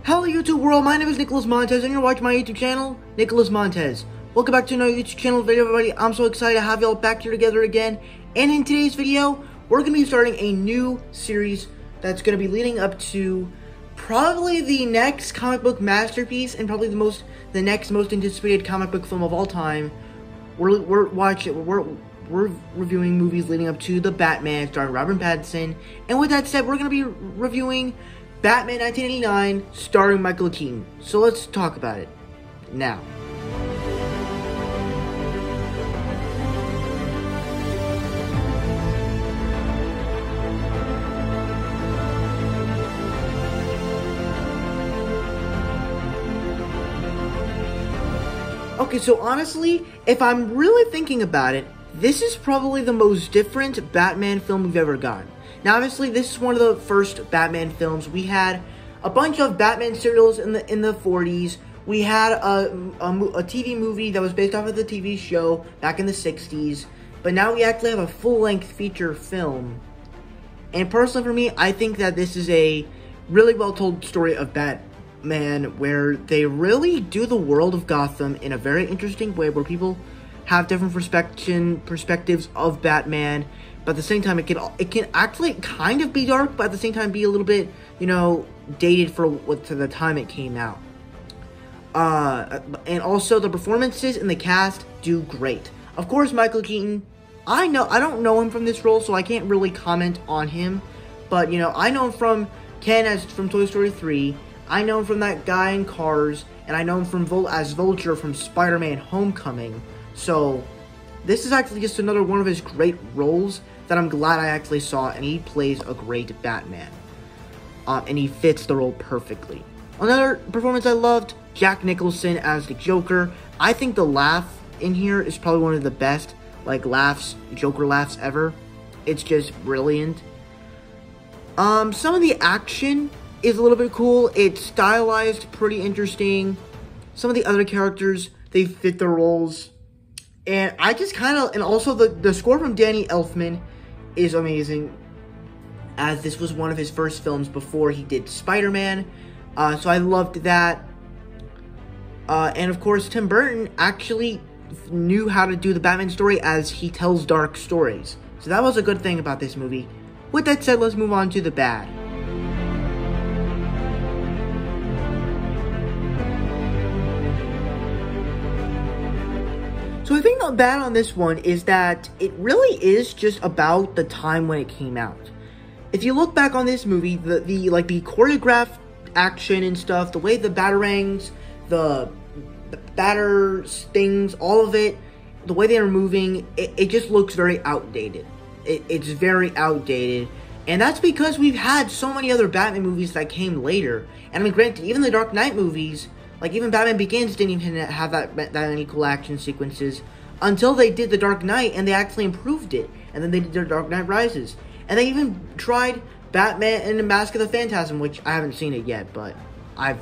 Hello YouTube world, my name is Nicholas Montez and you're watching my YouTube channel, Nicholas Montez. Welcome back to another YouTube channel video, everybody. I'm so excited to have y'all back here together again. And in today's video, we're going to be starting a new series that's going to be leading up to probably the next comic book masterpiece and probably the next most anticipated comic book film of all time. We're reviewing movies leading up to The Batman starring Robert Pattinson. And with that said, we're going to be reviewing Batman 1989 starring Michael Keaton. So let's talk about it now. Okay, so honestly, if I'm really thinking about it, this is probably the most different Batman film we've ever gotten. Now, obviously, this is one of the first Batman films. We had a bunch of Batman serials in the 40s. We had a TV movie that was based off of the TV show back in the 60s. But now we actually have a full-length feature film. And personally for me, I think that this is a really well-told story of Batman where they really do the world of Gotham in a very interesting way where people have different perspectives of Batman. But at the same time, it can actually kind of be dark, but at the same time be a little bit, you know, dated to the time it came out. And also the performances and the cast do great. Of course, Michael Keaton, I don't know him from this role, so I can't really comment on him. But, you know, I know him from Ken from Toy Story 3. I know him from that guy in Cars, and I know him as Vulture from Spider-Man Homecoming. So this is actually just another one of his great roles that I'm glad I actually saw, and he plays a great Batman. And he fits the role perfectly. Another performance I loved, Jack Nicholson as the Joker. I think the laugh in here is probably one of the best, like, Joker laughs ever. It's just brilliant. Some of the action is a little bit cool. It's stylized, pretty interesting. Some of the other characters, they fit the roles. And I just and also the score from Danny Elfman is amazing, as this was one of his first films before he did Spider-Man, so I loved that. And of course, Tim Burton actually knew how to do the Batman story as he tells dark stories, so that was a good thing about this movie. With that said, let's move on to the bad. So I think the bad on this one is that it really is just about the time when it came out. If you look back on this movie, the choreographed action and stuff, the way the batarangs, the batter stings, all of it, the way they are moving, it just looks very outdated. It's very outdated. And that's because we've had so many other Batman movies that came later. And I mean, granted, even the Dark Knight movies, like even Batman Begins didn't even have that many cool action sequences until they did The Dark Knight, and they actually improved it. And then they did The Dark Knight Rises. And they even tried Batman and the Mask of the Phantasm, which I haven't seen it yet, but I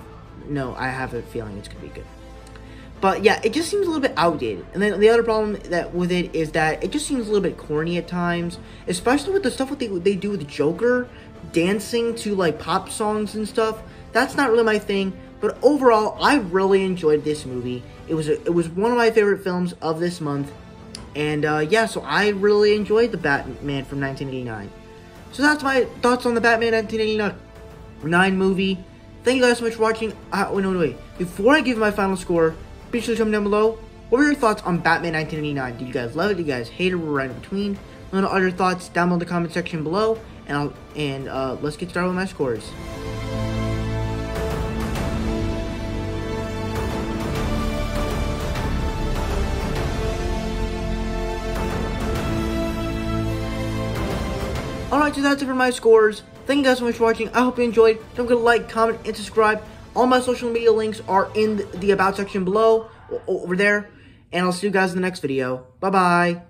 have a feeling it's going to be good. But yeah, it just seems a little bit outdated. And then the other problem with it is that it just seems a little bit corny at times, especially with the stuff what they do with Joker, dancing to like pop songs and stuff. That's not really my thing. But overall, I really enjoyed this movie. It was one of my favorite films of this month. And yeah, so I really enjoyed The Batman from 1989. So that's my thoughts on the Batman 1989 movie. Thank you guys so much for watching. Wait. Before I give you my final score, be sure to comment down below. What were your thoughts on Batman 1989? Did you guys love it? Did you guys hate it? We're right in between. Let me know all your thoughts down below in the comment section below. And let's get started with my scores. Alright, so that's it for my scores. Thank you guys so much for watching. I hope you enjoyed. Don't forget to like, comment, and subscribe. All my social media links are in the About section below, over there. And I'll see you guys in the next video. Bye-bye.